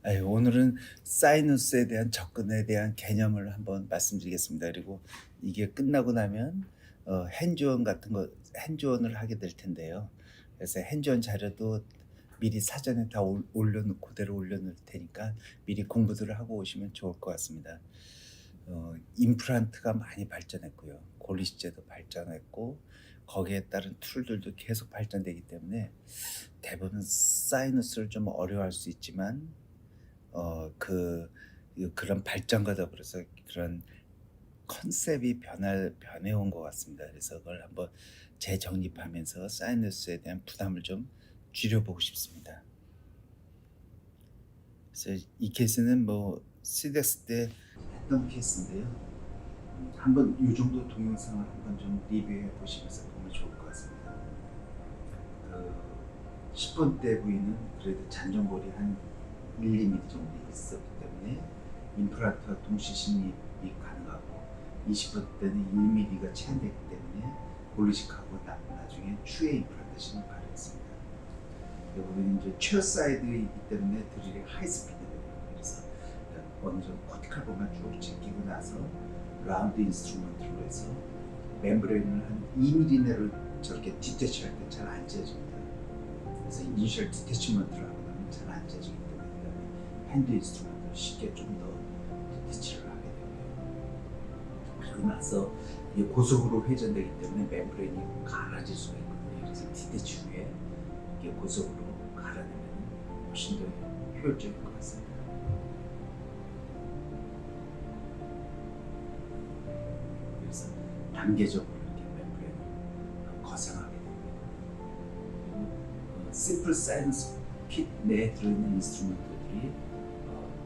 오늘은 사이너스에 대한 접근에 대한 개념을 한번 말씀드리겠습니다. 그리고 이게 끝나고 나면 핸즈온 같은 거 핸즈온을 하게 될 텐데요. 그래서 핸즈온 자료도 미리 사전에 다 올려놓고 그대로 올려놓을 테니까 미리 공부들을 하고 오시면 좋을 것 같습니다. 임플란트가 많이 발전했고요. 골리시제도 발전했고 거기에 따른 툴들도 계속 발전되기 때문에 대부분 사이너스를 좀 어려워할 수 있지만 그런 발전과 더불어서 그런 컨셉이 변해온 것 같습니다. 그래서 그걸 한번 재정립하면서 사이너스에 대한 부담을 좀 줄여보고 싶습니다. 그래서 이 케이스는 뭐 CDX 때 했던 케이스인데요. 한번 이 정도 동영상을 한번 좀 리뷰해 보시면서 보면 좋을 것 같습니다. 그 10번 대 부위는 그래도 잔존골이 한 1~2mm 정도 있었기 때문에 임플란트와 동시 식립이 가능하고 20번 때는 1mm가 제한되기 때문에 골리식하고 나중에 추에 임플란트 식립 가능했습니다. 여기는 이제 최사이드이기 때문에 드릴이 하이스피드거든요. 그래서 어느 정도 코티칼 부분만 쭉 제끼고 나서 라운드 인스트루먼트로 해서 멤브레인을 한 2mm 내로 저렇게 디태치할 때 잘 안 찢어집니다. 그래서 이니셜 디태치먼트를 하고 나면 잘 안 찢어지기 때문에 그다음에 핸드 인스트루먼트를 쉽게 좀 더 디태치를 하게 되고요. 그리고 나서 이게 고속으로 회전되기 때문에 멤브레인이 갈아질 수가 있거든요. 그래서 디태치 후에 이게 고속으로 갈아내면 훨씬 더 효율적일 것 같습니다. 그래서 단계적으로 이렇게 멤브레인을 거상하게 됩니다. 그리고 심플 사이언스 킷 내에 들어있는 인스트루먼트들이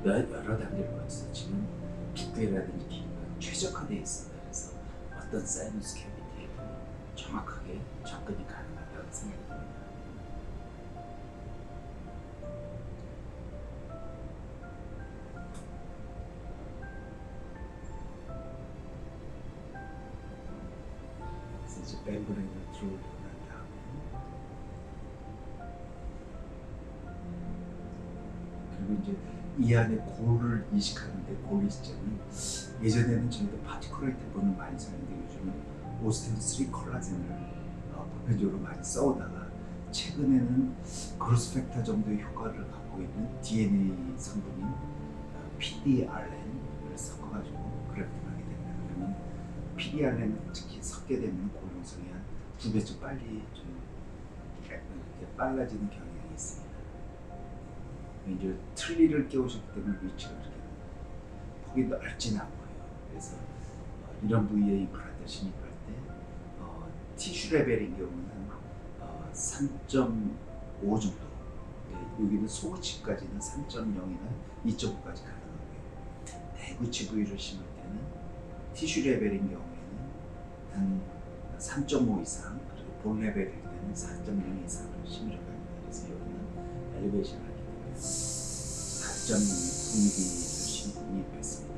여러 단계를 거쳐서 지금 두께라든지 길이가 최적화되어 있습니다. 그래서 어떤 사이언스 캐비티에도 정확하게 접근이 가능하다고 생각됩니다. 그래서 이제 멤브레인을 들어올리고 난 다음에 그리고 이제 이 안에 골을 이식하는데 골 이식제는 예전에는 저희도 파티클레이트 본을 많이 사는데 요즘은 오스틴 3 콜라겐을 보편적으로 많이 써오다가 최근에는 그로스 팩터 정도의 효과를 갖고 있는 DNA 성분인 PDRN을 섞어가지고 그래프팅을 하게 됩니다. 그러면 PDRN은 특히 섞게 되면 골 형성이 한 2배쯤 빨리 좀 이렇게 빨라지는 경향이 있습니다. 이제 트리를 끼우셨기 때문에 위치가 그렇게 폭이 넓지는 않고요. 그래서 이런 부위에 임플란트 진입할 때 티슈 레벨인 경우는 3.5 정도, 여기는 소구치까지는 3.0이나 2.5까지 가능하고요. 대구치 부위를 심을 때는 티슈 레벨인 경우에는 한 3.5 이상, 그리고 본 레벨일 때는 4.0 이상을 심으려고 합니다. 그래서 여기는 엘리베이션을 하게 되면 4.6mm를 심입했습니다.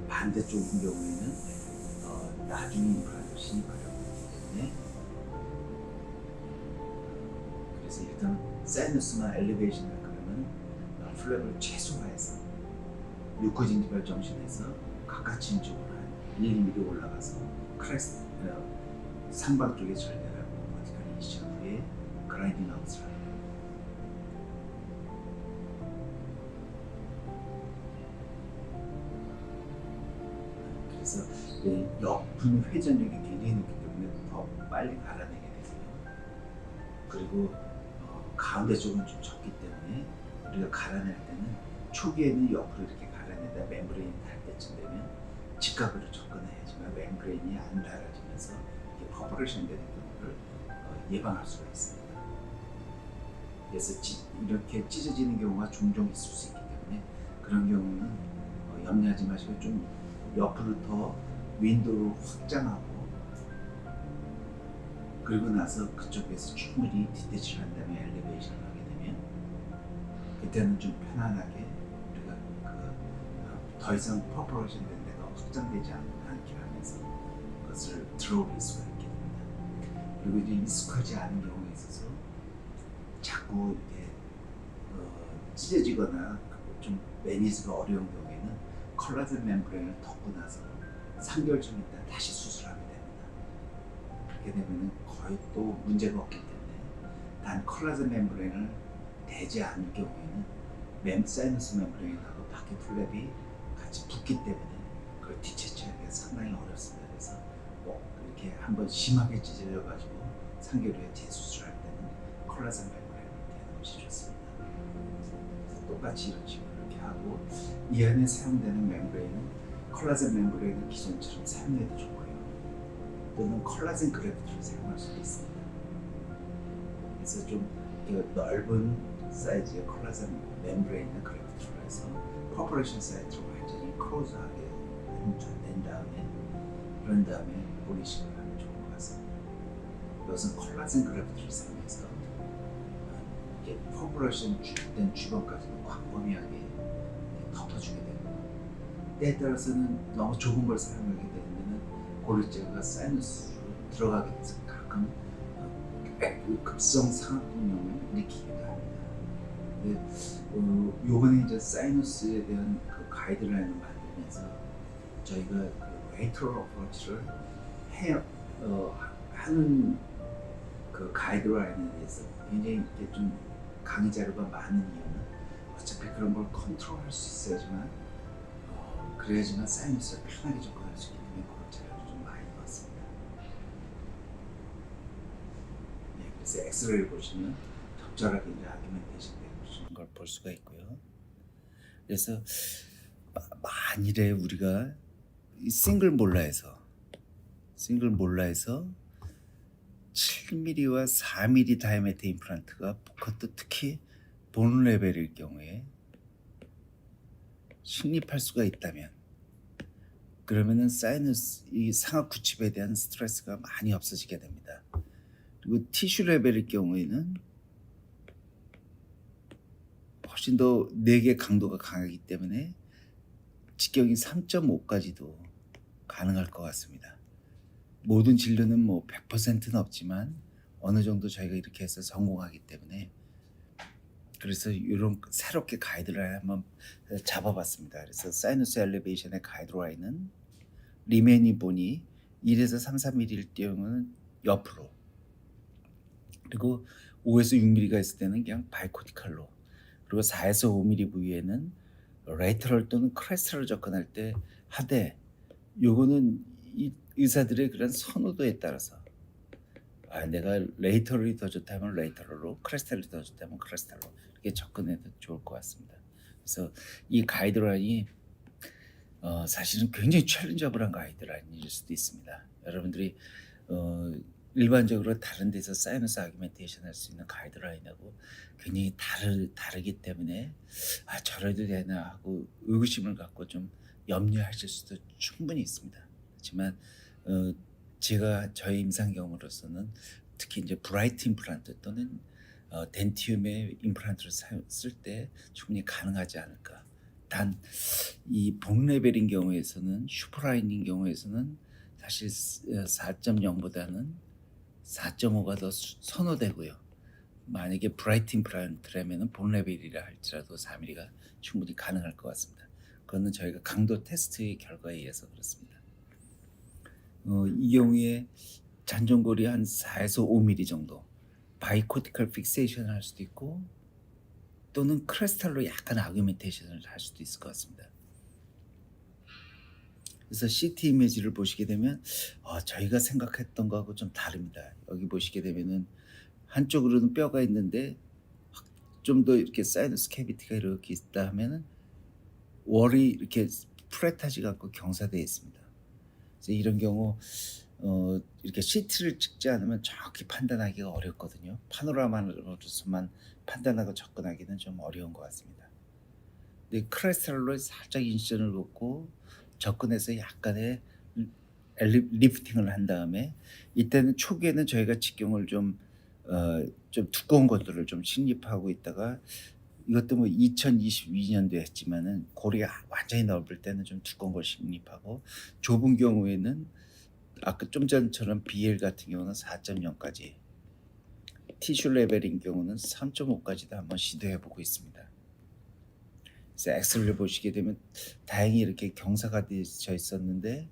반대쪽인 경우에는 나중에 임플란트를 진입하려고 하기 때문에 그래서 일단 사이너스나 엘리베이션을 그러면 플랩을 최소화해서 뮤코진지발 정신에서 가까친 쪽으로 한 1~2mm 올라가서 크레스트 상방 쪽에 전달하고 버티컬 이식 후에 그라인딩 아웃을 합니다. 그래서 옆은 회전력이 굉장히 높기 때문에 더 빨리 갈아내게 되고요. 그리고 가운데 쪽은 좀 적기 때문에 우리가 갈아낼 때는 초기에는 옆으로 이렇게 갈아내다 멤브레인이 닿을 때쯤 되면 직각으로 접근해야지만 멤브레인이 안 닳아지면서 이게 퍼포레이션 되는 경우를 예방할 수가 있습니다. 그래서 이렇게 찢어지는 경우가 종종 있을 수 있기 때문에 그런 경우는 염려하지 마시고 좀 옆으로 더 윈도우를 확장하고 그리고 나서 그쪽에서 충분히 디테치를 한 다음에 엘리베이션을 하게 되면 그때는 좀 편안하게 우리가 더 이상 퍼포레이션 된 데가 확장되지 않게 하면서 그것을 들어올릴 수가 있게 됩니다. 그리고 이제 익숙하지 않은 경우에 있어서 자꾸 이렇게 찢어지거나 좀 매니즈가 어려운 경우에는 콜라겐 멤브레인을 덮고 나서 3개월 좀 있다 다시 수술하면 됩니다. 그렇게 되면 거의 또 문제가 없기 때문에 단 콜라겐 멤브레인을 대지 않을 경우에는 사이너스 멤브레인하고 바퀴 플랩이 같이 붙기 때문에 그걸 뒤채취하기가 상당히 어렵습니다. 그래서 꼭 이렇게 한번 심하게 찢어져가지고 3개월 후에 재수술할 때는 콜라겐 멤브레인을 대는 것이 좋습니다. 그래서 똑같이 이런 식으로 이렇게 하고 이 안에 사용되는 멤브레인은 콜라겐 멤브레인을 기존처럼 사용해도 좋고요. 또는 콜라겐 그래프트를 사용할 수도 있습니다. 그래서 좀 넓은 사이즈의 콜라겐 멤브레인을 그래프트로 해서 퍼포레이션 사이트로 완전히 클로즈하게 된 다음에 그런 다음에 폴리싱을 하면 좋을 것 같습니다. 이것은 콜라겐 그래프트를 사용해서 이렇게 퍼포레이션 된 주변까지도 광범위하게 덮어주게 되고 때에 따라서는 너무 좁은 걸 사용하게 되면 고리제가 사이너스로 들어가게 돼서 가끔 급성 상악통염을 일으키기도 합니다. 근데 요번에 이제 사이너스에 대한 그 가이드라인을 만들면서 저희가 그 레이터럴 어프로치를 하는 그 가이드라인에 대해서 굉장히 이렇게 좀 강의 자료가 많은 이유는 어차피 그런 걸 컨트롤할 수 있어야지만 그래야지만 사이너스를 편하게 접근할 수 있기 때문에 그런 자료를 좀 많이 넣었습니다. 네, 그래서 엑스레이를 보시면 적절하게 이제 아규멘테이션 되는 걸 볼 수가 있고요. 그래서 만일에 우리가 싱글 몰라에서 7mm와 4mm 다이아메터 임플란트가 그것도 특히 본 레벨일 경우에 식립할 수가 있다면 그러면은 사이너스 이 상악 구칩에 대한 스트레스가 많이 없어지게 됩니다. 그리고 티슈 레벨일 경우에는 훨씬 더 뇌의 강도가 강하기 때문에 직경이 3.5까지도 가능할 것 같습니다. 모든 진료는 뭐 100%는 없지만 어느 정도 저희가 이렇게 해서 성공하기 때문에 그래서 이런 새롭게 가이드라인 한번 잡아봤습니다. 그래서 사이너스 엘리베이션의 가이드라인은 리메이닝 본이 1에서 3, 4mm일 경우는 옆으로 그리고 5에서 6mm가 있을 때는 그냥 바이코티칼로 그리고 4에서 5mm 부위에는 레이터럴 또는 크레스트를 접근할 때 하되 요거는 이 의사들의 그런 선호도에 따라서 내가 레이터럴이 더 좋다면 레이터럴로 크레스탈이 더 좋다면 크레스탈로 이렇게 접근해도 좋을 것 같습니다. 그래서 이 가이드라인이 사실은 굉장히 챌린저블한 가이드라인일 수도 있습니다. 여러분들이 일반적으로 다른 데서 사이너스 아규멘테이션 할 수 있는 가이드라인하고 굉장히 다르기 때문에 저래도 되나 하고 의구심을 갖고 좀 염려하실 수도 충분히 있습니다. 하지만 제가 저의 임상 경험으로서는 특히 이제 브라이트 임플란트 또는 덴티움의 임플란트를 쓸 때 충분히 가능하지 않을까. 단 이 본 레벨인 경우에서는 슈퍼라인인 경우에서는 사실 4.0보다는 4.5가 더 선호되고요. 만약에 브라이트 임플란트라면 본 레벨이라 할지라도 4mm가 충분히 가능할 것 같습니다. 그거는 저희가 강도 테스트의 결과에 의해서 그렇습니다. 이 경우에 잔존골이 한 4에서 5mm 정도 바이코티컬 픽세이션을 할 수도 있고 또는 크레스탈로 약간 아규멘테이션을 할 수도 있을 것 같습니다. 그래서 CT 이미지를 보시게 되면 저희가 생각했던 거하고 좀 다릅니다. 여기 보시게 되면은 한쪽으로는 뼈가 있는데 좀 더 이렇게 사이너스 캐비티가 이렇게 있다 하면은 월이 이렇게 플랫하지가 않고 경사되어 있습니다. 그래서 이런 경우 이렇게 CT를 찍지 않으면 정확히 판단하기가 어렵거든요. 파노라마로서만 판단하고 접근하기는 좀 어려운 것 같습니다. 근데 크레스탈로 살짝 인시전을 놓고 접근해서 약간의 리프팅을 한 다음에 이때는 초기에는 저희가 직경을 좀 두꺼운 것들을 좀 식립하고 있다가 이것도 뭐 2022년도에 했지만은 고리가 완전히 넓을 때는 좀 두꺼운 걸 식립하고 좁은 경우에는 아까 좀 전처럼 BL 같은 경우는 4.0까지 티슈 레벨인 경우는 3.5까지도 한번 시도해 보고 있습니다. 그래서 엑셀을 보시게 되면 다행히 이렇게 경사가 되어 있었는데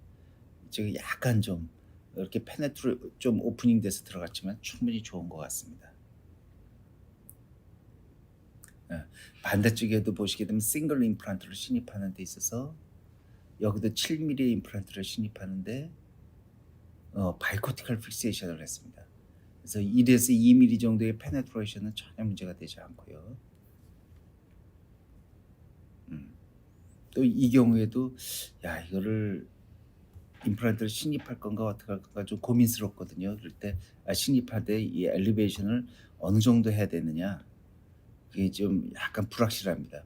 지금 약간 좀 이렇게 페네트로 좀 오프닝 돼서 들어갔지만 충분히 좋은 것 같습니다. 반대쪽에도 보시게 되면 싱글 임플란트를 신입하는 데 있어서 여기도 7mm 임플란트를 신입하는데 바이코티컬 픽세이션을 했습니다. 그래서 1에서 2mm 정도의 페네트레이션은 전혀 문제가 되지 않고요. 또 이 경우에도 이거를 임플란트를 신입할 건가 어떻게 할 건가 좀 고민스럽거든요. 그럴 때 신입할 때 이 엘리베이션을 어느 정도 해야 되느냐 그게 좀 약간 불확실합니다.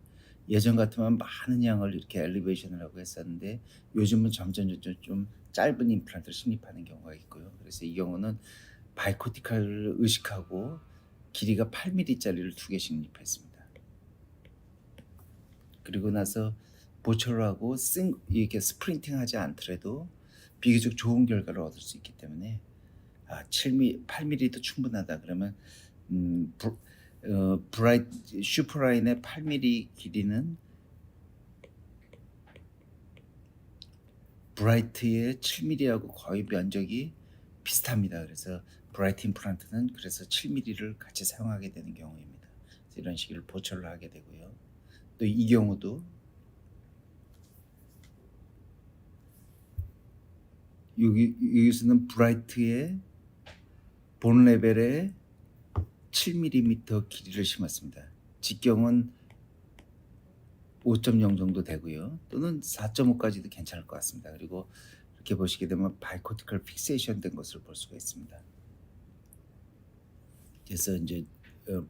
예전 같으면 많은 양을 이렇게 엘리베이션을 하고 했었는데 요즘은 점점 좀 짧은 임플란트를 신입하는 경우가 있고요. 그래서 이 경우는 바이코티컬을 의식하고 길이가 8mm짜리를 2개 신입했습니다. 그리고 나서 보철을 하고 이렇게 스프린팅하지 않더라도 비교적 좋은 결과를 얻을 수 있기 때문에 8mm도 충분하다 그러면 슈퍼라인의 8mm 길이는 브라이트의 7mm하고 거의 면적이 비슷합니다. 그래서 브라이트 임플란트는 그래서 7mm를 같이 사용하게 되는 경우입니다. 이런 식으로 보철을 하게 되고요. 또 이 경우도 여기서는 브라이트의 본 레벨에 7mm 길이를 심었습니다. 직경은 5.0 정도 되고요. 또는 4.5까지도 괜찮을 것 같습니다. 그리고 이렇게 보시게 되면 바이코티컬 픽세이션 된 것을 볼 수가 있습니다. 그래서 이제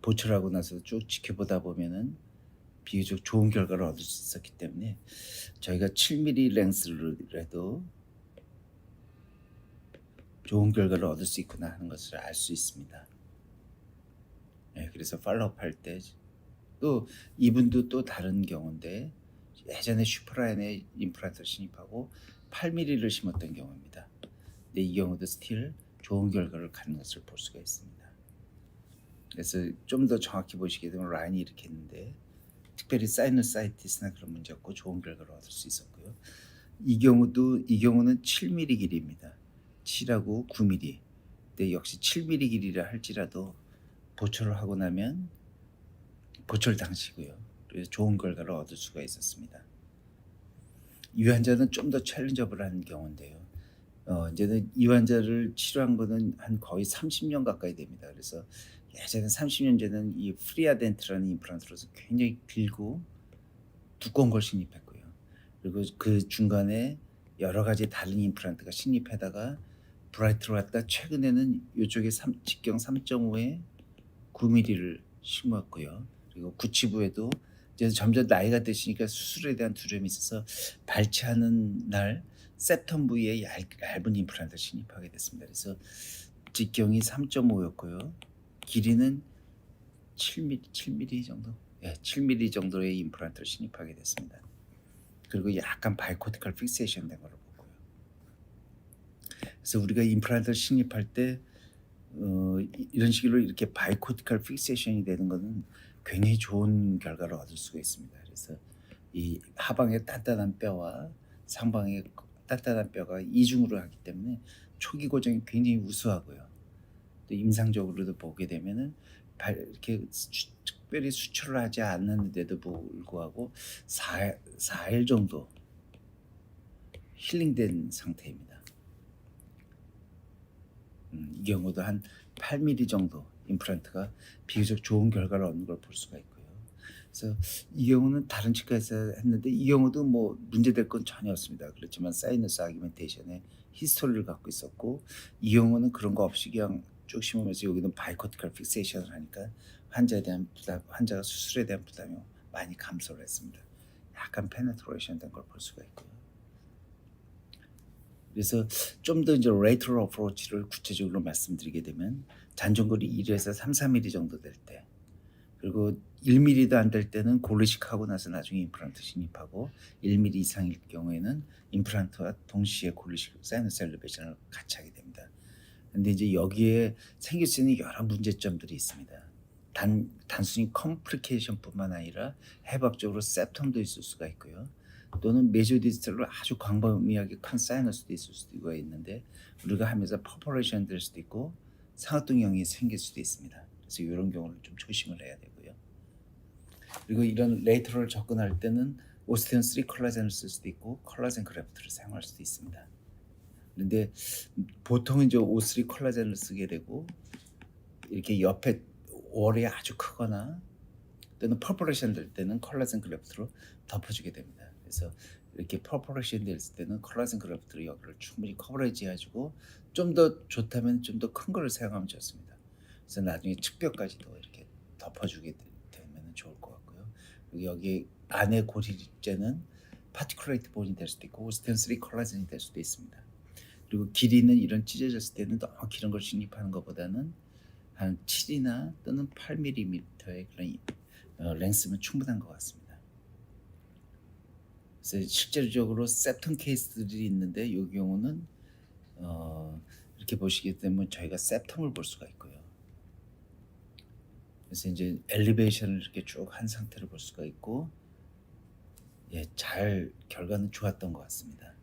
보철하고 나서 쭉 지켜보다 보면은 비교적 좋은 결과를 얻을 수 있었기 때문에 저희가 7mm 랭스라도 좋은 결과를 얻을 수 있구나 하는 것을 알 수 있습니다. 그래서 팔로우업 할 때 또 이분도 또 다른 경우인데 예전에 슈퍼라인에 임플란트를 신입하고 8mm를 심었던 경우입니다. 근데 이 경우도 스틸 좋은 결과를 갖는 것을 볼 수가 있습니다. 그래서 좀 더 정확히 보시게 되면 라인이 이렇게 있는데 특별히 사이너사이티스나 그런 문제 없고 좋은 결과를 얻을 수 있었고요. 이 경우는 7mm 길이입니다. 7하고 9mm. 근데 역시 7mm 길이라 할지라도 보철을 하고 나면 보철 당시고요. 그래서 좋은 결과를 얻을 수가 있었습니다. 이 환자는 좀 더 챌린저블한 경우인데요. 이제는 이 환자를 치료한 거는 한 거의 30년 가까이 됩니다. 그래서 예전에 30년 전에는 이 프리아덴트라는 임플란트로서 굉장히 길고 두꺼운 걸 신입했고요. 그리고 그 중간에 여러 가지 다른 임플란트가 신입하다가 브라이트로 왔다 최근에는 이쪽에 직경 3.5에 9mm를 심었고요. 그리고 구치부에도 이제 점점 나이가 드시니까 수술에 대한 두려움이 있어서 발치하는 날 septum 부위에 얇은 임플란트를 신입하게 됐습니다. 그래서 직경이 3.5였고요. 길이는 7mm 정도, 7mm 정도의 임플란트를 신입하게 됐습니다. 그리고 약간 바이코티컬 픽세이션 된 걸로 보고요. 그래서 우리가 임플란트를 신입할 때 이런 식으로 이렇게 바이코티컬 픽세이션이 되는 것은 굉장히 좋은 결과를 얻을 수가 있습니다. 그래서 이 하방의 단단한 뼈와 상방의 단단한 뼈가 이중으로 하기 때문에 초기 고정이 굉장히 우수하고요. 또 임상적으로도 보게 되면은 이렇게 특별히 수술을 하지 않는데도 불구하고 4일 정도 힐링된 상태입니다. 이 경우도 한 8mm 정도 임플란트가 비교적 좋은 결과를 얻는 걸 볼 수가 있고요. 그래서 이 경우는 다른 치과에서 했는데 이 경우도 뭐 문제될 건 전혀 없습니다. 그렇지만 사이너스 아규멘테이션에 히스토리를 갖고 있었고 이 경우는 그런 거 없이 그냥 쭉 심으면서 여기는 바이코티컬 픽세이션을 하니까 환자가 수술에 대한 부담이 많이 감소를 했습니다. 약간 페네트레이션 된 걸 볼 수가 있고요. 그래서 좀 더 이제 레이터럴 어프로치를 구체적으로 말씀드리게 되면 잔존골이 1에서 3, 4mm 정도 될 때, 그리고 1mm도 안 될 때는 골리식하고 나서 나중에 임플란트 신입하고 1mm 이상일 경우에는 임플란트와 동시에 골리식 사이너스 엘리베이션을 같이 하게 됩니다. 근데 이제 여기에 생길 수 있는 여러 문제점들이 있습니다. 단순히 컴플리케이션뿐만 아니라 해박적으로 septum도 있을 수가 있고요. 또는 메조디스탈로 아주 광범위하게 큰 사이너스도 있을 수가 있는데 우리가 하면서 퍼포레이션 될 수도 있고 상악동형이 생길 수도 있습니다. 그래서 이런 경우는 좀 조심을 해야 되고요. 그리고 이런 레이터를 접근할 때는 오스테온 3 콜라겐을 쓸 수도 있고 콜라겐 그래프트를 사용할 수도 있습니다. 그런데 보통은 이제 O3 콜라겐을 쓰게 되고 이렇게 옆에 월이 아주 크거나 또는 퍼포레이션 될 때는 콜라겐 그래프트로 덮어주게 됩니다. 그래서 이렇게 퍼포레이션 됐을 때는 콜라겐 그래프트로 여기를 충분히 커버리지 해주고 좀 더 좋다면 좀 더 큰 거를 사용하면 좋습니다. 그래서 나중에 측벽까지도 이렇게 덮어주게 되면 좋을 것 같고요. 그리고 여기 안에 고리립제는 파티큘레이트 본이 될 수도 있고 오스테온 3 콜라겐이 될 수도 있습니다. 그리고 길이는 이런 찢어졌을 때는 너무 길은 걸 식립하는 것보다는 한 7이나 또는 8mm의 그런 랭스면 충분한 것 같습니다. 그래서 실질적으로 septum 케이스들이 있는데 이 경우는 이렇게 보시게 되면 저희가 septum을 볼 수가 있고요. 그래서 이제 엘리베이션을 이렇게 쭉 한 상태를 볼 수가 있고, 예, 잘 결과는 좋았던 것 같습니다.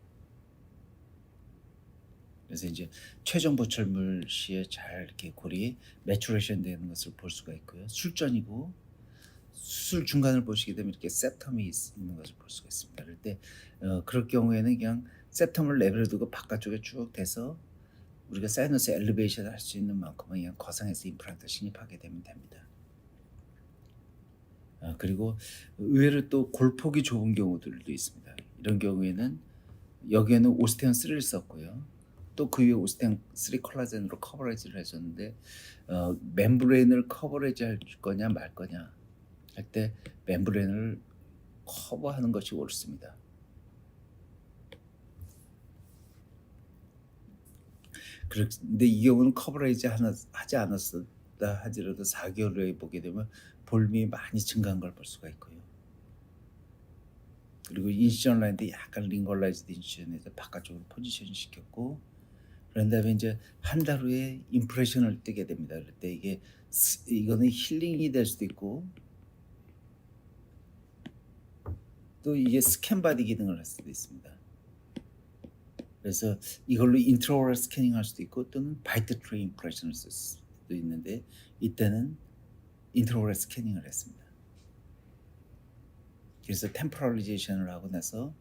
그래서 이제 최종 보철물 시에 잘 이렇게 골이 매추레이션 되는 것을 볼 수가 있고요. 술전이고 수술 중간을 보시게 되면 이렇게 septum이 있는 것을 볼 수가 있습니다. 그럴 때 그럴 경우에는 그냥 septum을 내버려 두고 바깥쪽에 쭉 대서 우리가 사이너스 엘리베이션을 할 수 있는 만큼은 그냥 거상에서 임플란트 진입하게 되면 됩니다. 그리고 의외로 또 골폭이 좁은 경우들도 있습니다. 이런 경우에는 여기에는 오스테온 3를 썼고요. 또 그 위에 오스테온 3 콜라겐으로 커버리지를 해줬는데 멤브레인을 커버리지 할 거냐 말 거냐 할 때 멤브레인을 커버하는 것이 옳습니다. 그런데 이 경우는 커버리지 하지 않았었다 하더라도 4개월 후에 보게 되면 볼륨이 많이 증가한 걸 볼 수가 있고요. 그리고 인시전 라인도 약간 링걸라이즈드 인시전에서 바깥쪽으로 포지션 시켰고, 그런 다음에 이제 한 달 후에 임프레션을 뜨게 됩니다. 그럴 때 이거는 힐링이 될 수도 있고 또 이게 스캔 바디 기능을 할 수도 있습니다. 그래서 이걸로 인트라오럴 스캐닝 할 수도 있고 또는 바이트 트레이 임프레션을 쓸 수도 있는데 이때는 인트라오럴 스캐닝을 했습니다. 그래서 템포럴리제이션을 하고 나서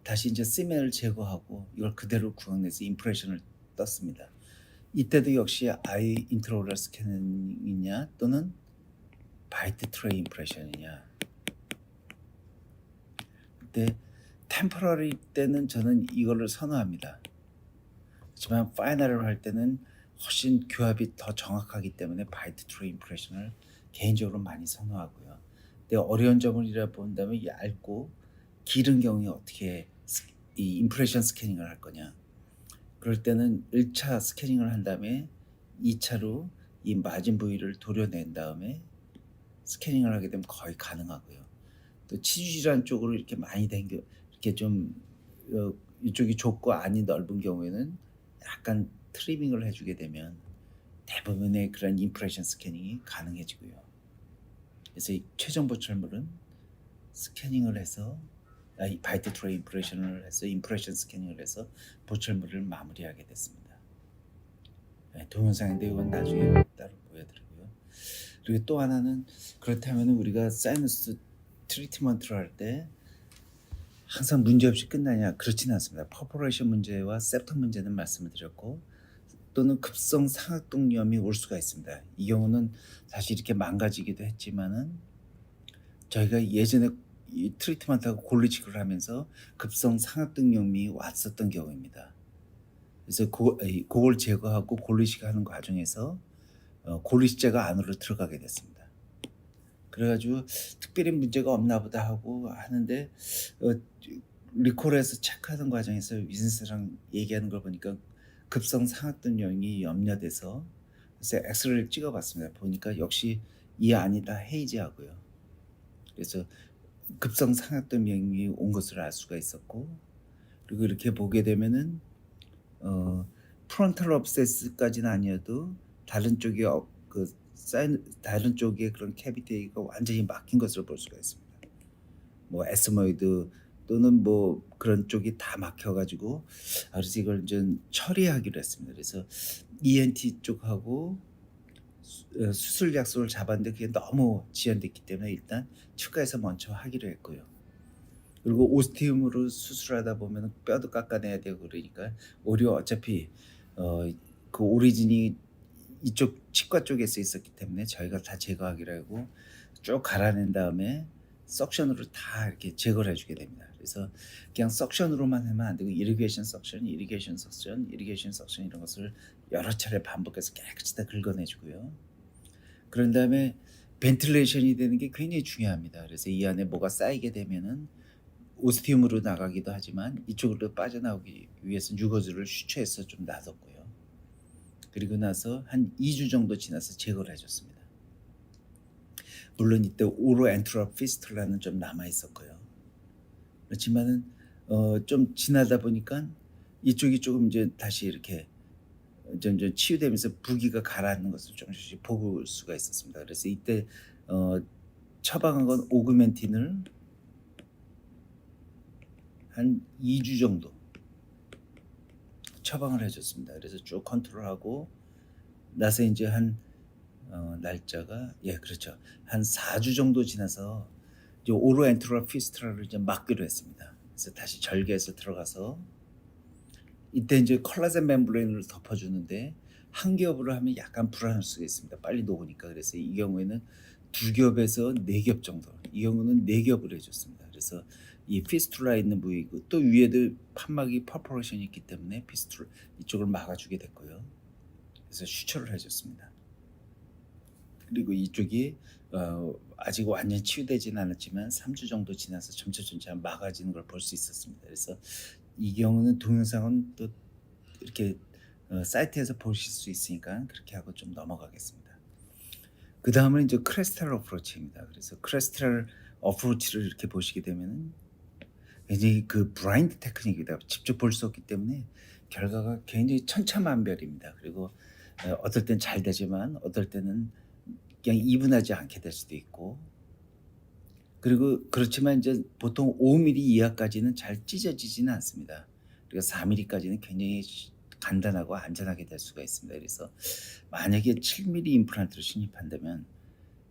다시 이제 시멘을 제거하고 이걸 그대로 구강내서 임프레션을 떴습니다. 이때도 역시 아이 인트라오럴 스캐닝이냐 또는 바이트 트레이 임프레션이냐. 그때 템포러리 때는 저는 이거를 선호합니다. 하지만 파이널을 할 때는 훨씬 교합이 더 정확하기 때문에 바이트 트레이 임프레션을 개인적으로 많이 선호하고요. 근데 어려운 점을 본다면 얇고 길은 경우에 어떻게 이 임프레션 스캐닝을 할 거냐. 그럴 때는 1차 스캐닝을 한 다음에 2차로 이 마진 부위를 도려낸 다음에 스캐닝을 하게 되면 거의 가능하고요. 또 치주질환 쪽으로 이렇게 많이 이렇게 좀 이쪽이 좁고 안이 넓은 경우에는 약간 트리밍을 해주게 되면 대부분의 그런 임프레션 스캐닝이 가능해지고요. 그래서 이 최종 보철물은 스캐닝을 해서 바이트 트레이 임프레션을 해서 임프레션 스캐닝을 해서 보철물을 마무리하게 됐습니다. 동영상인데 이건 나중에 따로 보여드리고요. 그리고 또 하나는 그렇다면 우리가 사이너스 트리트먼트를 할 때 항상 문제없이 끝나냐? 그렇지는 않습니다. 퍼포레이션 문제와 septum 문제는 말씀을 드렸고 또는 급성 상악동염이 올 수가 있습니다. 이 경우는 사실 이렇게 망가지기도 했지만은 저희가 예전에 이 트리트먼트하고 골리직을 하면서 급성 상악동염이 왔었던 경우입니다. 그래서 그걸 제거하고 골리직하는 과정에서 골리식제가 안으로 들어가게 됐습니다. 그래가지고 특별히 문제가 없나 보다 하고 하는데 리콜에서 체크하는 과정에서 위센스랑 얘기하는 걸 보니까 급성 상악동염이 염려돼서 그래서 엑스레이를 찍어봤습니다. 보니까 역시 이 안이 다 헤이지하고요. 그래서 급성 상악동염이 온 것을 알 수가 있었고, 그리고 이렇게 보게 되면은 프론탈 업세스까지는 아니어도 다른 쪽에 그 사인 다른 쪽에 그런 캐비티가 완전히 막힌 것으로 볼 수가 있습니다. 뭐 에스모이드 또는 뭐 그런 쪽이 다 막혀 가지고 그래서 이걸 좀 처리하기로 했습니다. 그래서 ENT 쪽하고 수술 약속을 잡았는데 그게 너무 지연됐기 때문에 일단 치과에서 먼저 하기로 했고요. 그리고 오스티움으로 수술하다 보면은 뼈도 깎아내야 되고 그러니까 오히려 어차피 그 오리진이 이쪽 치과 쪽에서 있었기 때문에 저희가 다 제거하기로 하고 쭉 갈아낸 다음에 석션으로 다 이렇게 제거를 해 주게 됩니다. 그래서 그냥 석션으로만 하면 안 되고 이리게이션 석션, 이리게이션 석션, 이리게이션 석션 이런 것을 여러 차례 반복해서 깨끗이 다 긁어내 주고요. 그런 다음에 벤틸레이션이 되는 게 굉장히 중요합니다. 그래서 이 안에 뭐가 쌓이게 되면은 오스티움으로 나가기도 하지만 이쪽으로 빠져나오기 위해서 유거즈를 슈처해서 좀 놔뒀고요. 그리고 나서 한 2주 정도 지나서 제거를 해 줬습니다. 물론 이때 오로 엔트라 피스툴라는 좀 남아 있었고요. 그렇지만은 좀 지나다 보니까 이쪽이 조금 이제 다시 이렇게 점점 치유되면서 부기가 가라앉는 것을 조금씩 볼 수가 있었습니다. 그래서 이때 처방한 건 오그멘틴을 한 2주 정도 처방을 해 줬습니다. 그래서 쭉 컨트롤하고 나서 인제 한 날짜가 그렇죠. 한 4주 정도 지나서 이제 오로 엔트라 피스트라를 이제 막기로 했습니다. 그래서 다시 절개해서 들어가서 이때 인제 콜라겐 멤브레인을 덮어 주는데 한 겹으로 하면 약간 불안할 수가 있습니다, 빨리 녹으니까. 그래서 이 경우에는 2겹에서 4겹 정도, 이 경우는 4겹을 해 줬습니다. 그래서 이 피스툴라에 있는 부위고 또 위에도 판막이 퍼포레이션이 있기 때문에 피스툴 이쪽을 막아 주게 됐고요. 그래서 슈처를 해 줬습니다. 그리고 이쪽이 아직 완전히 치유되지는 않았지만 3주 정도 지나서 점차 막아지는 걸 볼 수 있었습니다. 그래서 이 경우는 동영상은 또 이렇게 사이트에서 보실 수 있으니까 그렇게 하고 좀 넘어가겠습니다. 그다음은 이제 크레스탈 어프로치입니다. 그래서 크레스탈 어프로치를 이렇게 보시게 되면은 굉장히 그 블라인드 테크닉이다. 직접 볼 수 없기 때문에 결과가 굉장히 천차만별입니다. 그리고 어떨 땐 잘 되지만 어떨 때는 그냥 이분하지 않게 될 수도 있고, 그리고 그렇지만 이제 보통 5mm 이하까지는 잘 찢어지지는 않습니다. 그리고 4mm까지는 굉장히 간단하고 안전하게 될 수가 있습니다. 그래서 만약에 7mm 임플란트를 신입한다면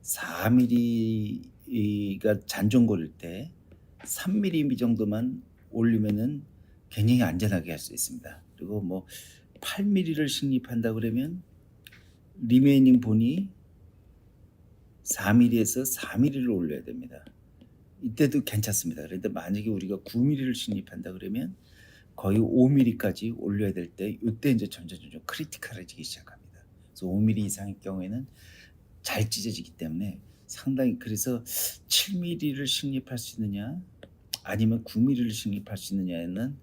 4mm가 잔존골일 때 3mm 정도만 올리면은 굉장히 안전하게 할 수 있습니다. 그리고 뭐 8mm를 식립한다 그러면 리메이닝 본이 4mm에서 4mm를 올려야 됩니다. 이때도 괜찮습니다. 그런데 만약에 우리가 9mm를 식립한다 그러면 거의 5mm까지 올려야 될 때 이때 이제 점점 크리티컬해지기 시작합니다. 그래서 5mm 이상의 경우에는 잘 찢어지기 때문에 상당히, 그래서 7mm를 식립할 수 있느냐 아니면 9mm를 식립할 수 있느냐에는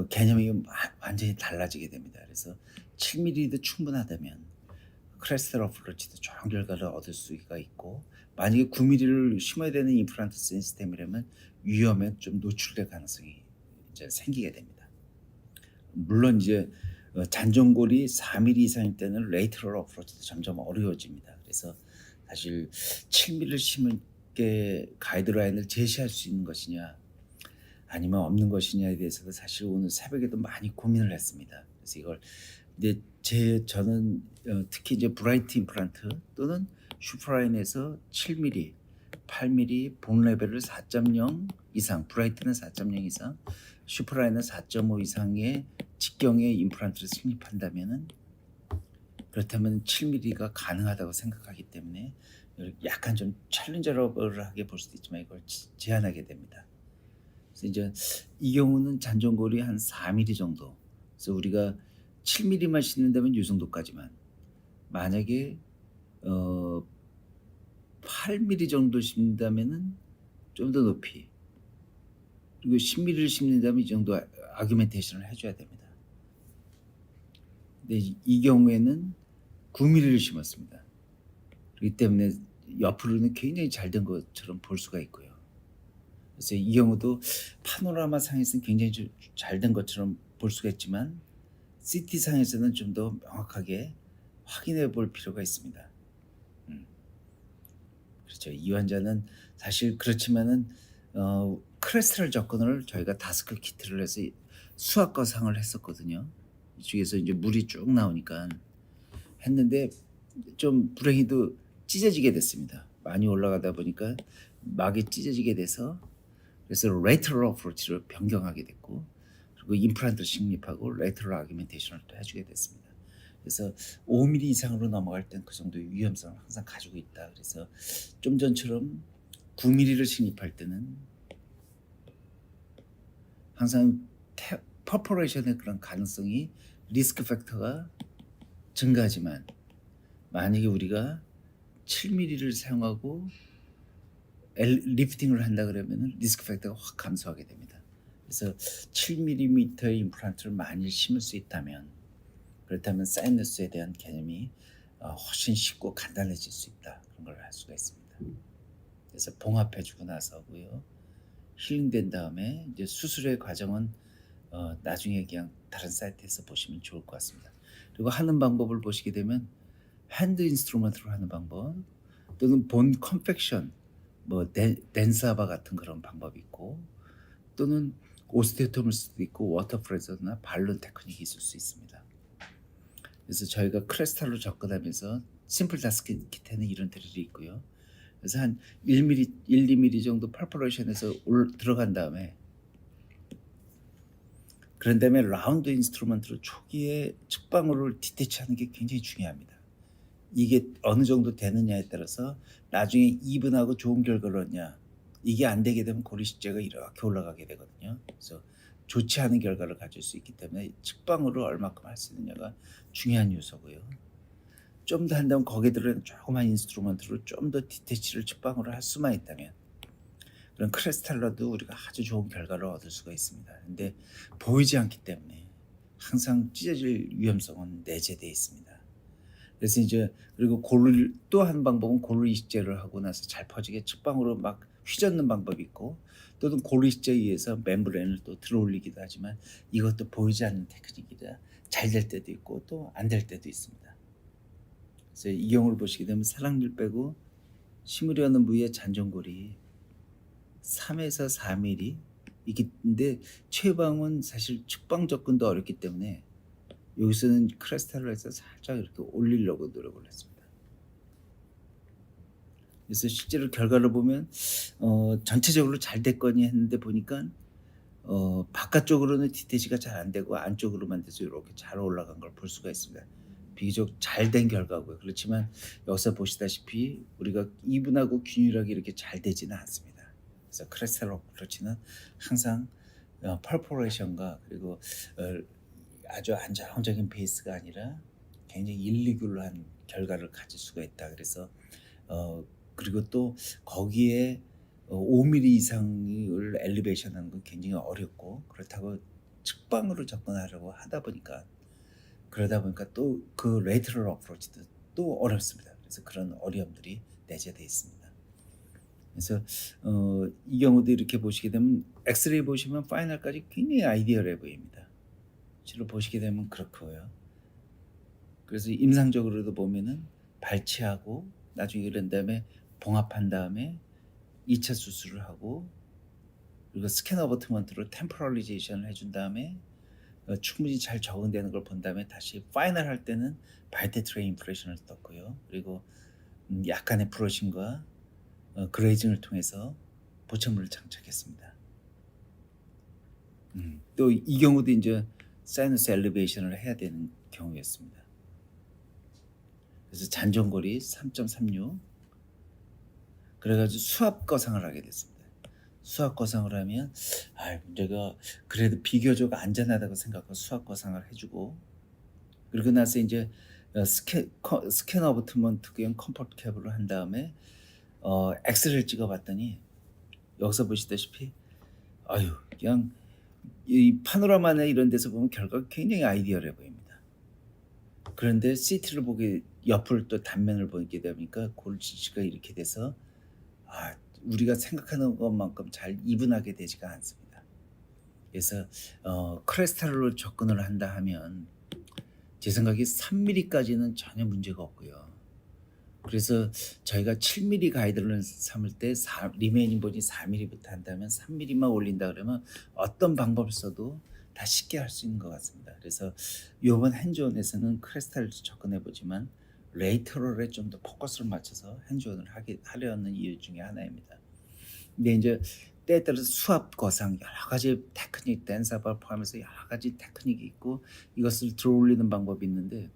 개념이 완전히 달라지게 됩니다. 그래서 7mm도 충분하다면 크레스탈 어프로치도 좋은 결과를 얻을 수가 있고, 만약에 9mm를 심어야 되는 임플란트 시스템이라면 위험에 좀 노출될 가능성이 이제 생기게 됩니다. 물론 이제 잔존골이 4mm 이상일 때는 레이터럴 어프로치도 점점 어려워집니다. 그래서 사실 7mm를 심을 게 가이드라인을 제시할 수 있는 것이냐 아니면 없는 것이냐에 대해서도 사실 오늘 새벽에도 많이 고민을 했습니다. 그래서 이걸 근데 저는 특히 이제 브라이트 임플란트 또는 슈퍼라인에서 7mm, 8mm 본 레벨을 4.0 이상, 브라이트는 4.0 이상, 슈퍼라인은 4.5 이상의 직경의 임플란트를 식립한다면은, 그렇다면 7mm가 가능하다고 생각하기 때문에 약간 좀 챌린저러블하게 볼 수도 있지만 이걸 제한하게 됩니다. 그래서 이제 이 경우는 잔존골이 한 4mm 정도. 그래서 우리가 7mm만 씻는다면 이 정도까지만, 만약에 8mm 정도 씹는다면은 좀 더 높이, 그리고 10mm를 씹는다면 이 정도 아규멘테이션을 해줘야 됩니다. 근데 이 경우에는 9mm를 심었습니다. 그렇기 때문에 옆으로는 굉장히 잘 된 것처럼 볼 수가 있고요. 그래서 이 경우도 파노라마 상에서는 굉장히 잘 된 것처럼 볼 수가 있지만 CT 상에서는 좀 더 명확하게 확인해 볼 필요가 있습니다. 음. 그렇죠. 이 환자는 사실 그렇지만은 크레스테롤 접근을 저희가 다스크 키트를 해서 수학 거상을 했었거든요. 이쪽에서 이제 물이 쭉 나오니까 했는데 좀 불행히도 찢어지게 됐습니다. 많이 올라가다 보니까 막이 찢어지게 돼서 그래서 레이터럴 어프로치를 변경하게 됐고 그리고 임플란트를 식립하고 레이터럴 아규멘테이션을 또 해주게 됐습니다. 그래서 5mm 이상으로 넘어갈 땐 그 정도의 위험성을 항상 가지고 있다. 그래서 좀 전처럼 9mm를 식립할 때는 항상 퍼포레이션의 그런 가능성이 리스크 팩터가 증가하지만 만약에 우리가 7mm를 사용하고 리프팅을 한다 그러면 리스크 팩터가 확 감소하게 됩니다. 그래서 7mm의 임플란트를 많이 심을 수 있다면 그렇다면 사이너스에 대한 개념이 훨씬 쉽고 간단해질 수 있다. 그런 걸 알 수가 있습니다. 그래서 봉합해주고 나서고요. 힐링된 다음에 이제 수술의 과정은 나중에 그냥 다른 사이트에서 보시면 좋을 것 같습니다. 그리고 하는 방법을 보시게 되면 핸드 인스트루먼트로 하는 방법 또는 본 컴팩션 뭐 덴사바 같은 그런 방법이 있고 또는 오스테오톰일 수도 있고 워터 프레저나 발론 테크닉이 있을 수 있습니다. 그래서 저희가 크레스탈로 접근하면서 심플 다스크 키트에는 이런 드릴이 있고요. 그래서 한 1mm, 1, 2mm 정도 퍼포레이션에서 들어간 다음에 그런 다음에 라운드 인스트루먼트로 초기에 측방으로 디태치하는 게 굉장히 중요합니다. 이게 어느 정도 되느냐에 따라서 나중에 이분하고 좋은 결과를 얻냐 이게 안 되게 되면 고리식재가 이렇게 올라가게 되거든요. 그래서 좋지 않은 결과를 가질 수 있기 때문에 측방으로 얼마큼 할 수 있느냐가 중요한 요소고요. 좀 더 한다면 거기에 들어있는 조그만 인스트루먼트로 좀 더 디태치를 측방으로 할 수만 있다면 그런 크레스탈러도 우리가 아주 좋은 결과를 얻을 수가 있습니다. 근데 보이지 않기 때문에 항상 찢어질 위험성은 내재되어 있습니다. 그래서 이제 그리고 골을 또 한 방법은 골 이식제를 하고 나서 잘 퍼지게 측방으로 막 휘젓는 방법이 있고 또는 골 이식제에 의해서 멤브레인을 또 들어올리기도 하지만 이것도 보이지 않는 테크닉이라 잘 될 때도 있고 또 안 될 때도 있습니다. 그래서 이 경우를 보시게 되면 사랑니를 빼고 심으려는 부위의 잔존골이 3에서 4mm 이게 최방은 사실 측방 접근도 어렵기 때문에 여기서는 크레스탈로 해서 살짝 이렇게 올리려고 노력을 했습니다. 그래서 실제로 결과를 보면 전체적으로 잘 됐거니 했는데 보니까 바깥쪽으로는 디테치가 잘 안 되고 안쪽으로만 돼서 이렇게 잘 올라간 걸 볼 수가 있습니다. 비교적 잘 된 결과고요. 그렇지만 여기서 보시다시피 우리가 이분하고 균일하게 이렇게 잘 되지는 않습니다. 그래서 크레스탈 어프로치는 항상 퍼포레이션과 그리고 아주 안정적인 베이스가 아니라 굉장히 일리굴한 결과를 가질 수가 있다. 그래서 그리고 또 거기에 5mm 이상을 엘리베이션하는 건 굉장히 어렵고 그렇다고 측방으로 접근하려고 하다 보니까 그러다 보니까 또 그 레이터럴 어프로치도 또 어렵습니다. 그래서 그런 어려움들이 내재되어 있습니다. 그래서 이 경우도 이렇게 보시게 되면 엑스레이 보시면 파이널까지 굉장히 아이디얼해 보입니다. 실로 보시게 되면 그렇고요. 그래서 임상적으로도 보면은 발치하고 나중에 그런 다음에 봉합한 다음에 2차 수술을 하고 그리고 스캔 어버트먼트로 템포럴리제이션을 해준 다음에 충분히 잘 적응되는 걸 본 다음에 다시 파이널 할 때는 바이테트레 인플레이션을 떴고요. 그리고 약간의 브러싱과 그레이징을 통해서 보철물을 장착했습니다. 또 이 경우도 이제 사이너스 엘리베이션을 해야 되는 경우였습니다. 그래서 잔존골이 3.36 그래가지고 수압 거상을 하게 됐습니다. 수압 거상을 하면 문제가 그래도 비교적 안전하다고 생각하고 수압 거상을 해주고 그리고 나서 이제 스캔 어버트먼트형 컴포트 캡으로 한 다음에 엑스레이를 찍어봤더니 여기서 보시다시피 그냥 이 파노라마나 이런 데서 보면 결과가 굉장히 아이디얼해 보입니다. 그런데 CT를 보게 옆을 또 단면을 보게 되니까 골지가 이렇게 돼서 우리가 생각하는 것만큼 잘 이분하게 되지가 않습니다. 그래서 크레스탈로 접근을 한다 하면 제 생각에 3mm까지는 전혀 문제가 없고요. 그래서 저희가 7mm 가이드를 삼을 때 리메이닝 본이 4mm부터 한다면 3mm만 올린다 그러면 어떤 방법을 써도 다 쉽게 할 수 있는 것 같습니다. 그래서 이번 핸즈온에서는 크레스탈을 접근해 보지만 레이터럴에 좀 더 포커스를 맞춰서 핸즈온을 하려는 이유 중에 하나입니다. 근데 이제 때에 따라서 수압 거상 여러 가지 테크닉, 댄서바 포함해서 여러 가지 테크닉이 있고 이것을 들어올리는 방법이 있는데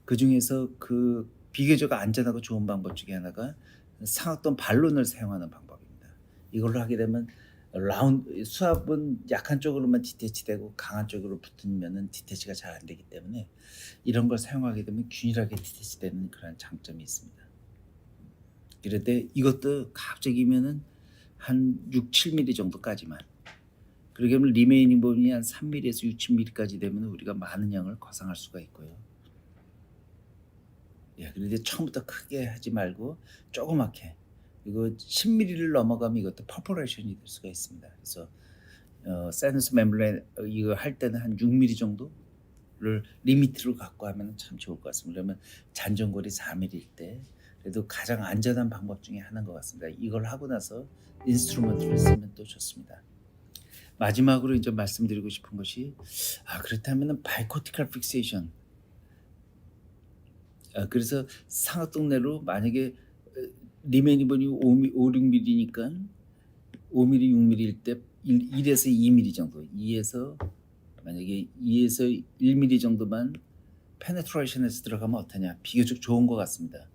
그중에서 그 비교적 안전하고 좋은 방법 중에 하나가 상악동 발론을 사용하는 방법입니다. 이걸로 하게 되면 수압은 약한 쪽으로만 디태치되고 강한 쪽으로 붙으면은 디태치가 잘 안 되기 때문에 이런 걸 사용하게 되면 균일하게 디태치되는 그런 장점이 있습니다. 그런데 이것도 갑자기면은 한 6, 7mm 정도까지만. 그러게 하면 리메이닝 범위 한 3mm에서 6, 7mm까지 되면 우리가 많은 양을 거상할 수가 있고요. 예, 그런데 처음부터 크게 하지 말고 조그맣게. 이거 10mm를 넘어가면 이것도 퍼포레이션이 될 수가 있습니다. 그래서 사이너스 멤브레인 이거 할 때는 한 6mm 정도를 리미트로 갖고 하면 참 좋을 것 같습니다. 그러면 잔존골이 4mm일 때 그래도 가장 안전한 방법 중에 하나인 것 같습니다. 이걸 하고 나서 인스트루먼트를 쓰면 또 좋습니다. 마지막으로 이제 말씀드리고 싶은 것이 그렇다면은 바이코티컬 픽세이션. 그래서 상악동 내로 만약에 리메이닝 본이 5, 6mm니까 5mm, 6mm일 때 1에서 2mm 정도, 2에서 만약에 2에서 1mm 정도만 페네트레이션에서 들어가면 어떠냐? 비교적 좋은 것 같습니다.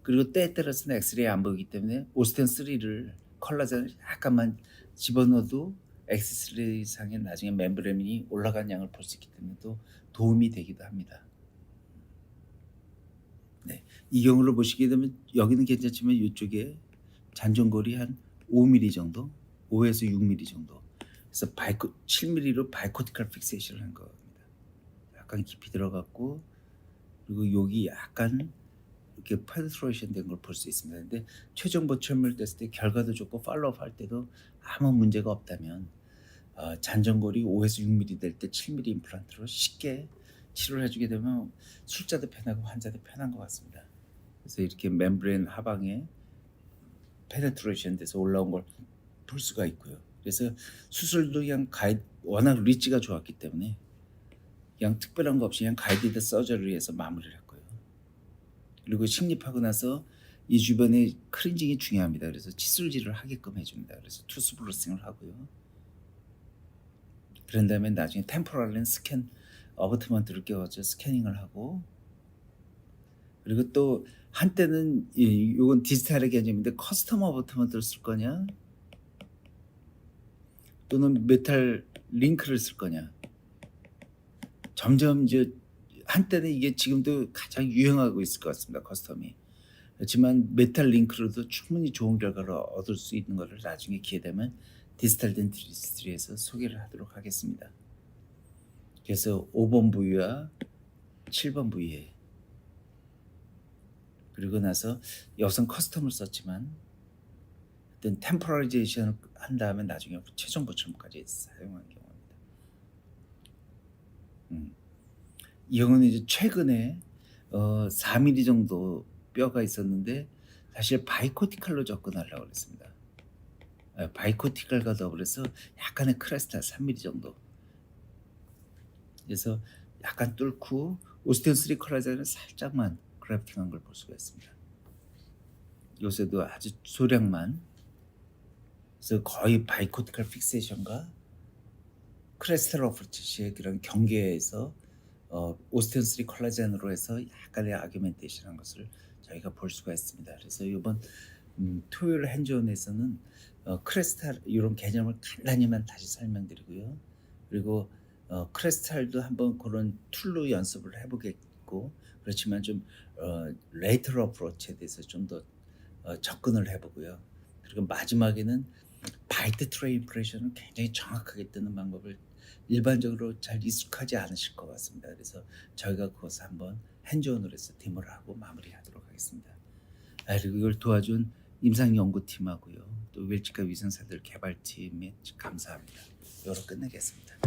그리고 때에 따라서는 엑스레이 안 보이기 때문에 오스텐 3를 콜라겐을 약간만 집어넣어도 엑스레이 상에 나중에 멤브레인이 올라간 양을 볼 수 있기 때문에 또 도움이 되기도 합니다. 네, 이 경우를 보시게 되면 여기는 괜찮지만 이쪽에 잔존골이 한 5mm 정도, 5에서 6mm 정도. 그래서 7mm로 바이코티컬 픽세이션을 한 겁니다. 약간 깊이 들어갔고 그리고 여기 약간 이렇게 페네트레이션 된 걸 볼 수 있습니다. 근데 최종 보철물 됐을 때 결과도 좋고 팔로우업 할 때도 아무 문제가 없다면 잔존골이 5에서 6mm 될 때 7mm 임플란트로 쉽게 치료를 해주게 되면 술자도 편하고 환자도 편한 것 같습니다. 그래서 이렇게 멤브레인 하방에 페네트레이션 돼서 올라온 걸 볼 수가 있고요. 그래서 수술도 그냥 워낙 리치가 좋았기 때문에 그냥 특별한 거 없이 그냥 가이디드 서저리에서 마무리를 했고요. 그리고 식립하고 나서 이 주변에 클렌징이 중요합니다. 그래서 칫솔질을 하게끔 해줍니다. 그래서 투스 브러싱을 하고요. 그런 다음에 나중에 템포럴은 스캔 어버트먼트를 껴가지고 스캐닝을 하고 그리고 또 한때는 이건 디지털의 개념인데 커스텀 어버트먼트를 쓸 거냐 또는 메탈 링크를 쓸 거냐 점점 이제 한때는 이게 지금도 가장 유행하고 있을 것 같습니다. 커스텀이. 그렇지만 메탈 링크로도 충분히 좋은 결과를 얻을 수 있는 것을 나중에 기회 되면 디지털 덴티스트리에서 소개를 하도록 하겠습니다. 그래서 5번 부위와 7번 부위에 그리고 나서 여기선 커스텀을 썼지만 어떤 템포러리제이션을 한 다음에 나중에 최종 보철까지 사용한 경우입니다. 이 경우는 이제 최근에 4mm 정도 뼈가 있었는데 사실 바이코티컬로 접근하려고 그랬습니다. 바이코티컬과 더불어서 약간의 크레스탈 3mm 정도. 그래서 약간 뚫고 오스테온 3 콜라겐을 살짝만 그래프팅한 걸 볼 수가 있습니다. 요새도 아주 소량만. 그래서 거의 바이코티컬 픽세이션과 크레스탈 어프로치의 그런 경계에서 오스테온 3 콜라겐으로 해서 약간의 아규멘테이션한 것을 저희가 볼 수가 있습니다. 그래서 이번 토요일 핸즈온에서는 크레스탈 이런 개념을 간단히만 다시 설명드리고요. 그리고 크레스탈도 한번 그런 툴로 연습을 해보겠고 그렇지만 좀 레이터럴 어프로치에 대해서 좀 더 접근을 해보고요. 그리고 마지막에는 바이트 트레이 임프레션을 굉장히 정확하게 뜨는 방법을 일반적으로 잘 익숙하지 않으실 것 같습니다. 그래서 저희가 그것을 한번 핸즈온으로 해서 데모를 하고 마무리하도록 하겠습니다. 그리고 이걸 도와준 임상연구팀하고요. 또 웰치카 위생사들 개발팀에 감사합니다. 이거로 끝내겠습니다.